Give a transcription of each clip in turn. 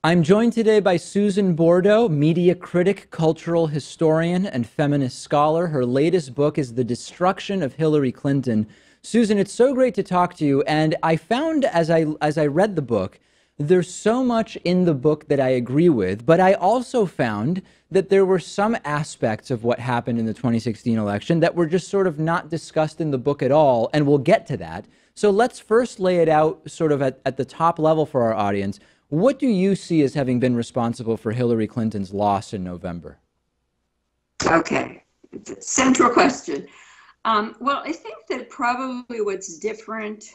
I'm joined today by Susan Bordo, media critic, cultural historian, and feminist scholar. Her latest book is The Destruction of Hillary Clinton. Susan, it's so great to talk to you. And I found as I read the book, there's so much in the book that I agree with, but I also found that there were some aspects of what happened in the 2016 election that were just sort of not discussed in the book at all, and we'll get to that. So let's first lay it out sort of at the top level for our audience. What do you see as having been responsible for Hillary Clinton's loss in November? Okay, central question. Well, I think that probably what's different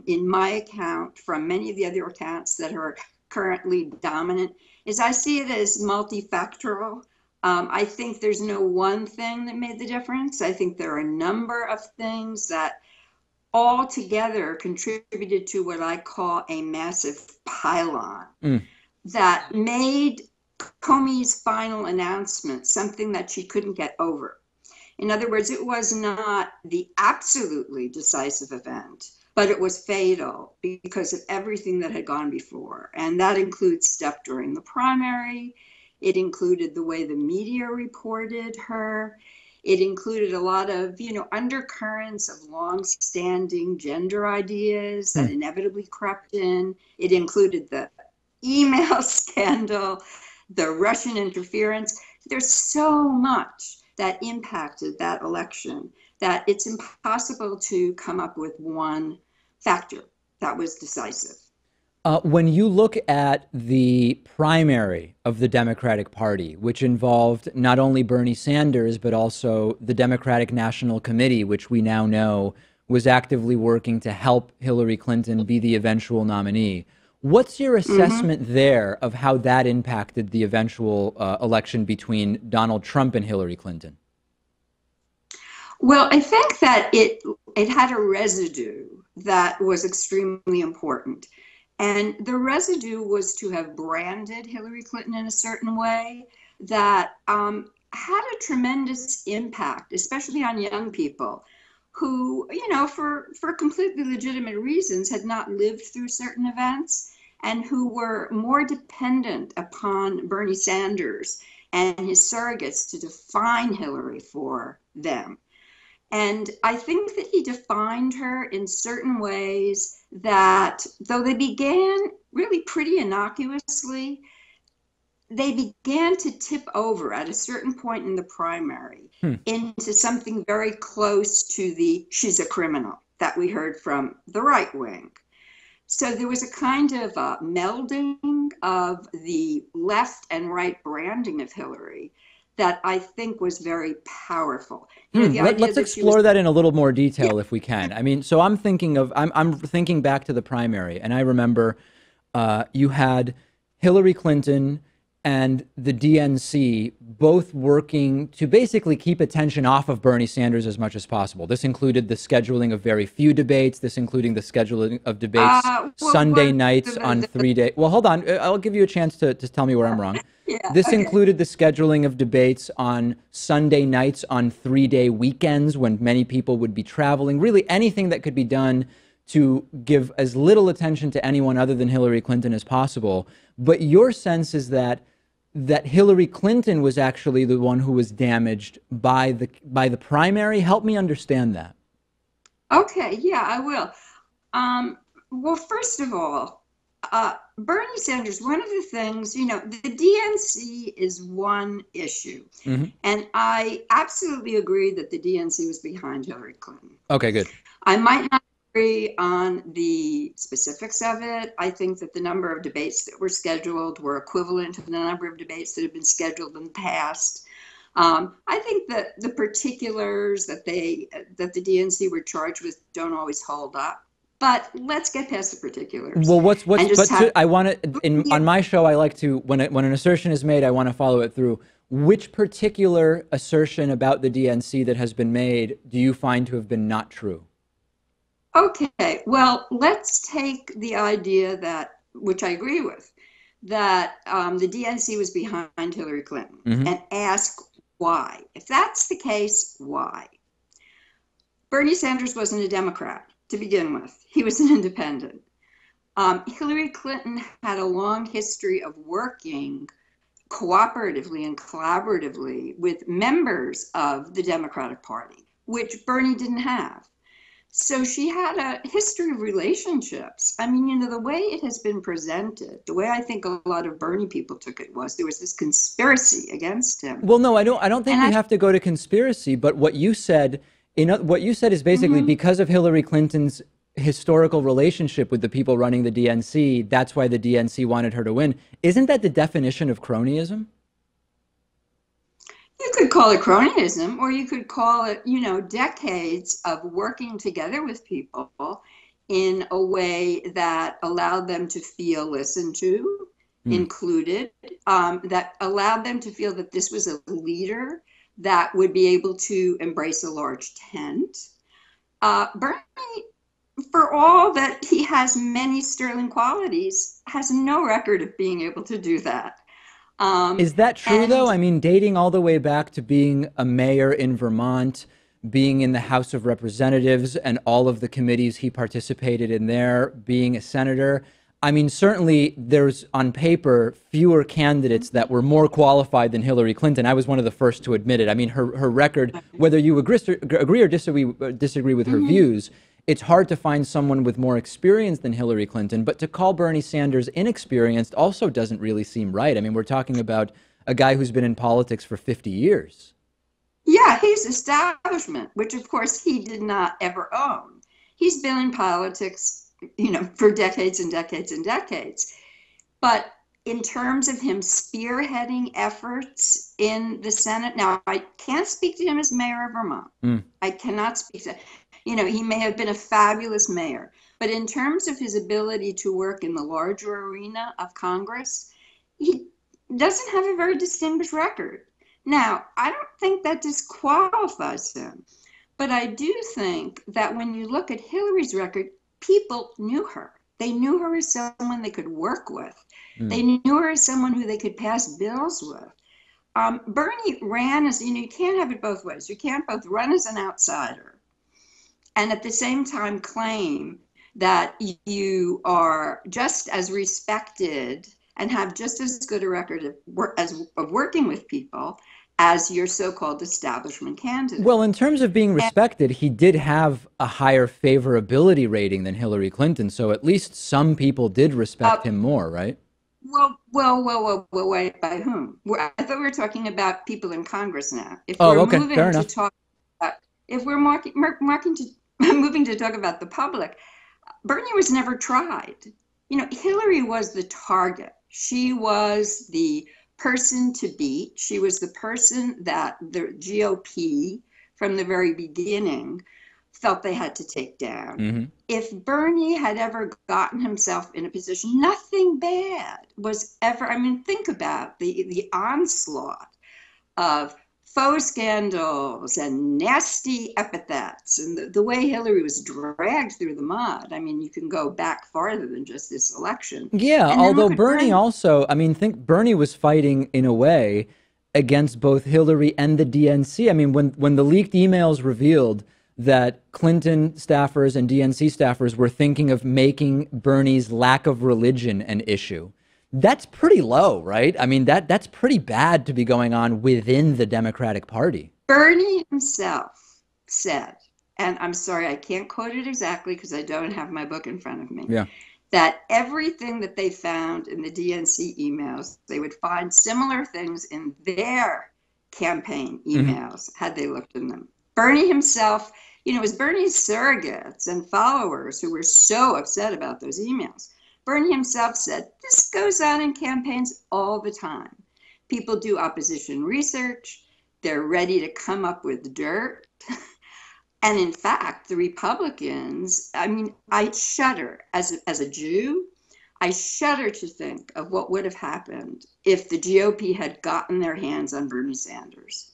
in my account from many of the other accounts that are currently dominant is I see it as multifactorial. I think there's no one thing that made the difference. I think there are a number of things that all together contributed to what I call a massive pylon that made Comey's final announcement something that she couldn't get over. In other words, it was not the absolutely decisive event, but it was fatal because of everything that had gone before. And that includes stuff during the primary. It included the way the media reported her. It included a lot of, undercurrents of long-standing gender ideas that inevitably crept in. It included the email scandal, the Russian interference. There's so much that impacted that election that it's impossible to come up with one factor that was decisive. When you look at the primary of the Democratic Party, which involved not only Bernie Sanders, but also the Democratic National Committee, which we now know was actively working to help Hillary Clinton be the eventual nominee, what's your assessment there of how that impacted the eventual election between Donald Trump and Hillary Clinton? Well, I think that it had a residue that was extremely important. And the residue was to have branded Hillary Clinton in a certain way that had a tremendous impact, especially on young people who, for completely legitimate reasons had not lived through certain events and who were more dependent upon Bernie Sanders and his surrogates to define Hillary for them. And I think that he defined her in certain ways that, though they began really pretty innocuously, they began to tip over at a certain point in the primary into something very close to the she's a criminal that we heard from the right wing. So there was a kind of melding of the left and right branding of Hillary that I think was very powerful. Let's explore that in a little more detail if we can. I mean, so I'm thinking back to the primary, and I remember you had Hillary Clinton and the DNC both working to basically keep attention off of Bernie Sanders as much as possible. This included the scheduling of very few debates. This including the scheduling of debates Sunday nights on 3 day. Well, hold on. I'll give you a chance to tell me where I'm wrong. This included the scheduling of debates on Sunday nights on 3 day weekends when many people would be traveling. Really anything that could be done to give as little attention to anyone other than Hillary Clinton as possible. But your sense is that Hillary Clinton was actually the one who was damaged by the primary. Help me understand that. Okay, yeah, I will. Well, first of all, Bernie Sanders, one of the things, the DNC is one issue. And I absolutely agree that the DNC was behind Hillary Clinton. Okay, good. I might not agree on the specifics of it. I think that the number of debates that were scheduled were equivalent to the number of debates that have been scheduled in the past. I think that the particulars that the DNC were charged with don't always hold up. But let's get past the particulars. Well, I want to, on my show, I like to, when an assertion is made, I want to follow it through. Which particular assertion about the DNC that has been made do you find to have been not true? Okay, well, let's take the idea that, which I agree with, that the DNC was behind Hillary Clinton and ask why. If that's the case, why? Bernie Sanders wasn't a Democrat to begin with. He was an independent. Hillary Clinton had a long history of working cooperatively and collaboratively with members of the Democratic Party, which Bernie didn't have. So she had a history of relationships. I mean, you know, the way it has been presented, the way I think a lot of Bernie people took it was there was this conspiracy against him. Well, no, I don't think we have to go to conspiracy, but what you said, what you said is basically because of Hillary Clinton's historical relationship with the people running the DNC, that's why the DNC wanted her to win. Isn't that the definition of cronyism? You could call it cronyism, or you could call it, you know, decades of working together with people in a way that allowed them to feel listened to, included, that allowed them to feel that this was a leader that would be able to embrace a large tent. Bernie, for all that he has many sterling qualities, has no record of being able to do that. Is that true, though? I mean, dating all the way back to being a mayor in Vermont, being in the House of Representatives and all of the committees he participated in there, being a senator. I mean, certainly there's on paper fewer candidates that were more qualified than Hillary Clinton. I was one of the first to admit it. I mean, her record, whether you agree or disagree with her views, it's hard to find someone with more experience than Hillary Clinton, but to call Bernie Sanders inexperienced also doesn't really seem right. I mean, we're talking about a guy who's been in politics for 50 years. Yeah, he's establishment, which of course he did not ever own. He's been in politics, you know, for decades and decades and decades. But in terms of him spearheading efforts in the Senate, now I can't speak to him as mayor of Vermont. I cannot speak to, you know, he may have been a fabulous mayor, but in terms of his ability to work in the larger arena of Congress, he doesn't have a very distinguished record. Now, I don't think that disqualifies him, but I do think that when you look at Hillary's record, people knew her. They knew her as someone they could work with. They knew her as someone who they could pass bills with. Bernie ran as, you know, you can't have it both ways. You can't both run as an outsider and at the same time claim that you are just as respected and have just as good a record of working with people as your so-called establishment candidate. Well, in terms of being respected, he did have a higher favorability rating than Hillary Clinton, so at least some people did respect him more, right? Well, wait, by whom? I thought we were talking about people in Congress now. If we're moving fair enough. To talk about, if we're moving to talk about the public, Bernie was never tried. You know, Hillary was the target. She was the person to beat. She was the person that the GOP from the very beginning felt they had to take down. If Bernie had ever gotten himself in a position, nothing bad was ever, I mean, think about the onslaught of faux scandals and nasty epithets and the way Hillary was dragged through the mud. I mean, you can go back farther than just this election. Yeah, although Bernie also, I mean, think Bernie was fighting in a way against both Hillary and the DNC. I mean, when the leaked emails revealed that Clinton staffers and DNC staffers were thinking of making Bernie's lack of religion an issue, that's pretty low, right? I mean, that's pretty bad to be going on within the Democratic Party. Bernie himself said, and I'm sorry, I can't quote it exactly because I don't have my book in front of me, that everything that they found in the DNC emails, they would find similar things in their campaign emails had they looked in them. Bernie himself, you know, it was Bernie's surrogates and followers who were so upset about those emails. Bernie himself said, this goes on in campaigns all the time. People do opposition research. They're ready to come up with dirt. And in fact, the Republicans, I mean, I shudder as a Jew. I shudder to think of what would have happened if the GOP had gotten their hands on Bernie Sanders.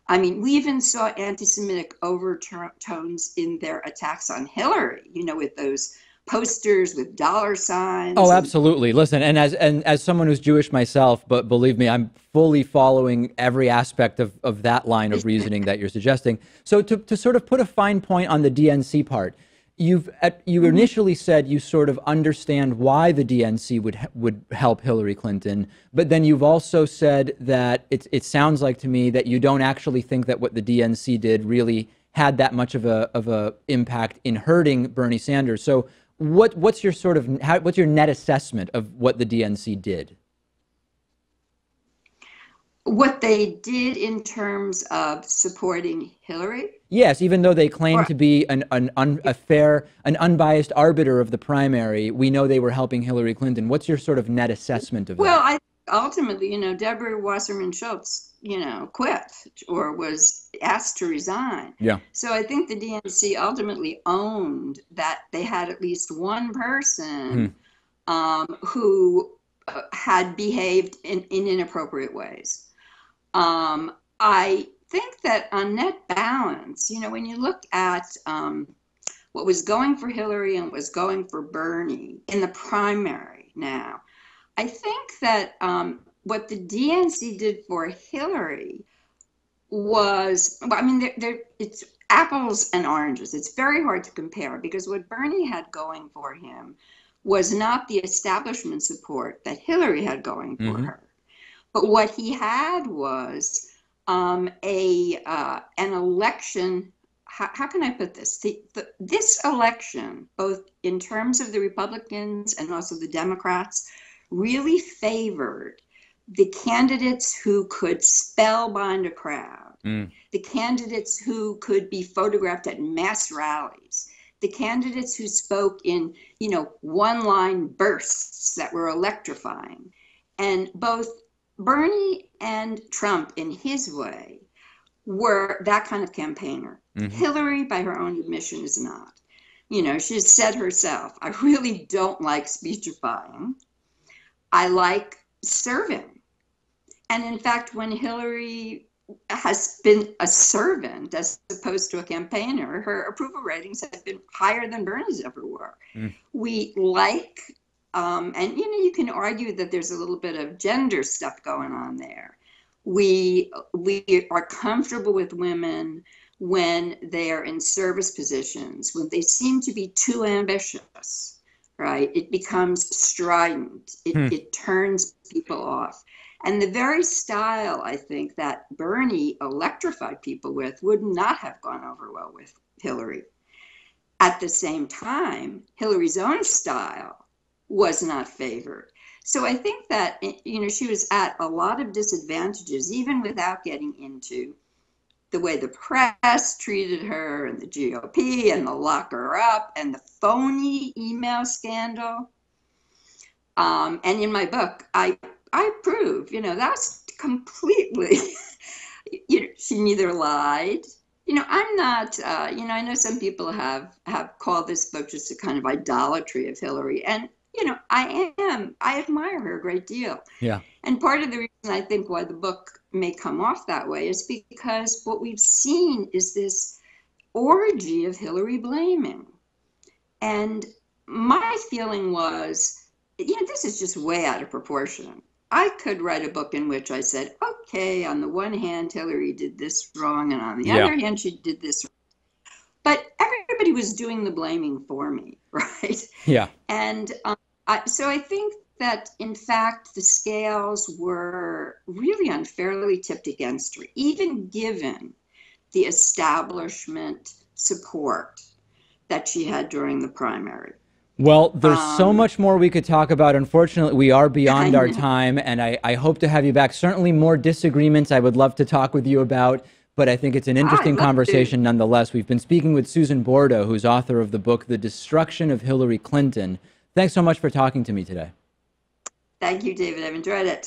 I mean, we even saw anti-Semitic overtones in their attacks on Hillary, you know, with those posters with dollar signs. Oh, absolutely. Listen, and as someone who's Jewish myself, but believe me, I'm fully following every aspect of that line of reasoning that you're suggesting. So to sort of put a fine point on the DNC part, you initially said you sort of understand why the DNC would help Hillary Clinton, but then you've also said that it sounds like to me that you don't actually think that what the DNC did really had that much of a impact in hurting Bernie Sanders. So what's your sort of what's your net assessment of what the DNC did? What they did in terms of supporting Hillary? Yes, even though they claim to be an unbiased arbiter of the primary, we know they were helping Hillary Clinton. What's your sort of net assessment of that? Well, ultimately, Deborah Wasserman Schultz, quit or was asked to resign. Yeah. So I think the DNC ultimately owned that they had at least one person who had behaved in inappropriate ways. I think that on net balance, when you look at what was going for Hillary and what was going for Bernie in the primary now, I think that what the DNC did for Hillary was, it's apples and oranges. It's very hard to compare because what Bernie had going for him was not the establishment support that Hillary had going for her. But what he had was an election. How can I put this? This election, both in terms of the Republicans and also the Democrats, really favored the candidates who could spellbind a crowd, the candidates who could be photographed at mass rallies, the candidates who spoke in, one-line bursts that were electrifying. And both Bernie and Trump, in his way, were that kind of campaigner. Hillary, by her own admission, is not. She said herself, I really don't like speechifying. I like serving. And in fact, when Hillary has been a servant as opposed to a campaigner, her approval ratings have been higher than Bernie's ever were. We like and you can argue that there's a little bit of gender stuff going on there. We are comfortable with women when they are in service positions, when they seem to be too ambitious, right? It becomes strident. It turns people off. And the very style, I think, that Bernie electrified people with would not have gone over well with Hillary. At the same time, Hillary's own style was not favored. So I think that, she was at a lot of disadvantages, even without getting into the way the press treated her and the GOP and the lock her up and the phony email scandal. And in my book, I prove, that's completely, she neither lied. I'm not, I know some people have called this book just a kind of idolatry of Hillary. And I admire her a great deal. Yeah. And part of the reason I think why the book may come off that way is because what we've seen is this orgy of Hillary blaming. And my feeling was, this is just way out of proportion. I could write a book in which I said, okay, on the one hand, Hillary did this wrong, and on the other hand, she did this wrong. But everybody was doing the blaming for me, right? Yeah. And so I think that, in fact, the scales were really unfairly tipped against her, even given the establishment support that she had during the primary. Well, there's so much more we could talk about. Unfortunately, we are beyond our time, and I hope to have you back. Certainly more disagreements I would love to talk with you about, but I think it's an interesting conversation nonetheless. We've been speaking with Susan Bordo, who's author of the book, The Destruction of Hillary Clinton. Thanks so much for talking to me today. Thank you, David. I've enjoyed it.